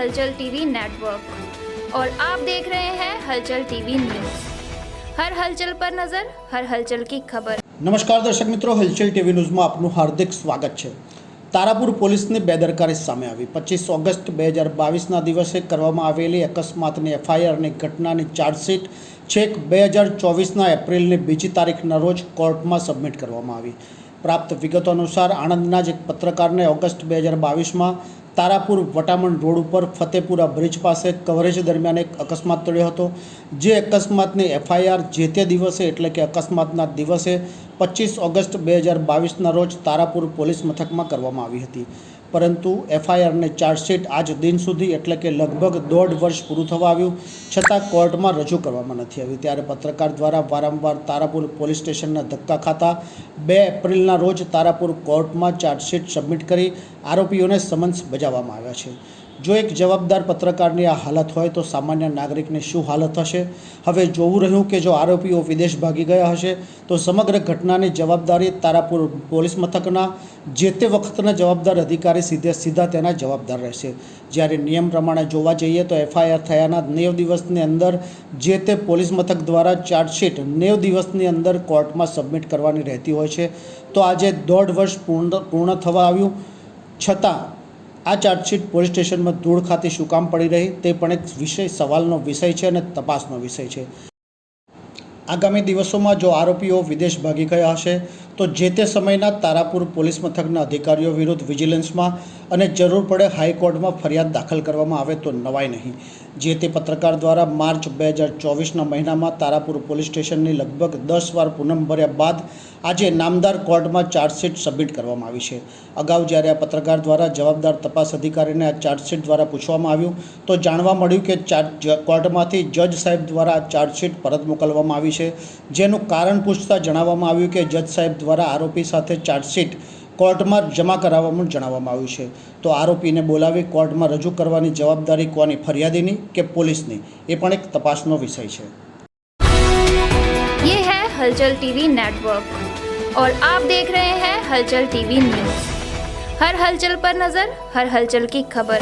हलचल TV network और आप देख रहे हैं हलचल टीवी न्यूज़। हर हलचल पर नजर, हर हलचल की खबर। नमस्कार दर्शक मित्रों, हलचल टीवी न्यूज़ में आपનું હાર્દિક સ્વાગત છે। તારાપુર પોલીસની બેદરકારી સામે આવી। 25 ઓગસ્ટ 2022ના દિવસે કરવામાં આવેલી અકસ્માતની એફઆઈઆરની ઘટનાની ચાર્જશીટ છેક 2024ના એપ્રિલની 2જી તારીખના રોજ કોર્ટમાં સબમિટ કરવામાં આવી। પ્રાપ્ત વિગતો અનુસાર આણંદના જ એક પત્રકારને ઓગસ્ટ 2022માં તારાપુર વટામણ રોડ ઉપર ફતેપુરા બ્રિજ પાસે કવરેજ દરમિયાન એક અકસ્માત થયો હતો, જે અકસ્માતની એફઆઈઆર જે તે દિવસે એટલે કે અકસ્માતના દિવસે 25 ઓગસ્ટ 2022ના રોજ તારાપુર પોલીસ મથકમાં કરવામાં આવી હતી। પરંતુ એફઆઈઆરની ચાર્જશીટ આજ દિન સુધી એટલે કે લગભગ 1.5 વર્ષ પૂરું થવા આવ્યું છતાં કોર્ટમાં રજૂ કરવામાં નથી આવી। ત્યારે પત્રકાર દ્વારા વારંવાર તારાપુર પોલીસ સ્ટેશનના ધક્કા ખાતા 2 એપ્રિલના રોજ તારાપુર કોર્ટમાં ચાર્જશીટ સબમિટ કરી આરોપીઓને સમન્સ બજાવવામાં આવ્યા છે। જો એક જવાબદાર પત્રકારની આ હાલત હોય તો સામાન્ય નાગરિકની શું હાલત હશે? હવે જોવું રહ્યું કે જો આરોપીઓ વિદેશ ભાગી ગયા હશે તો સમગ્ર ઘટનાની જવાબદારી તારાપુર પોલીસ મથકના જે તે વખતના જવાબદાર અધિકારી સીધા તેના જવાબદાર રહેશે। જ્યારે નિયમ પ્રમાણે જોવા જઈએ તો એફઆઈઆર થયાના 90 દિવસની અંદર જે તે પોલીસ મથક દ્વારા ચાર્જશીટ 90 દિવસની અંદર કોર્ટમાં સબમિટ કરવાની રહેતી હોય છે। તો આજે 1.5 વર્ષ પૂર્ણ થવા આવ્યું છતાં આ ચાર્જશીટ પોલીસ સ્ટેશનમાં ધૂળ ખાતી શું કામ પડી રહી તે પણ એક સવાલનો વિષય છે અને તપાસનો વિષય છે। આગામી દિવસોમાં જો આરોપીઓ વિદેશ ભાગી ગયા હશે તો જે તે સમયના તારાપુર પોલીસ મથકના અધિકારીઓ વિરુદ્ધ વિજિલન્સમાં અને જરૂર પડે હાઈકોર્ટમાં ફરિયાદ દાખલ કરવામાં આવે તો નવાય નહીં। જે તે પત્રકાર દ્વારા માર્ચ 2024ના મહિનામાં તારાપુર પોલીસ સ્ટેશનની લગભગ 10 વાર પૂનમ ભર્યા બાદ આજે નામદાર કોર્ટમાં ચાર્જશીટ સબમિટ કરવામાં આવી છે। અગાઉ જ્યારે આ પત્રકાર દ્વારા જવાબદાર તપાસ અધિકારીને આ ચાર્જશીટ દ્વારા પૂછવામાં આવ્યું તો જાણવા મળ્યું કે કોર્ટમાંથી જજ સાહેબ દ્વારા આ ચાર્જશીટ પરત મોકલવામાં આવી છે, જેનું કારણ પૂછતા જણાવવામાં આવ્યું કે જજ સાહેબ દ્વારા આરોપી સાથે ચાર્જશીટ કોર્ટમાં જમા કરાવવાનું જણાવવામાં આવ્યું છે। તો આરોપીને બોલાવી કોર્ટમાં રજૂ કરવાની જવાબદારી કોની, ફરિયાદીની કે પોલીસની, એ પણ એક તપાસનો વિષય છે। ये है हलचल टीवी नेटवर्क और आप देख रहे हैं हलचल टीवी न्यूज़। हर हलचल पर नजर, हर हलचल की खबर।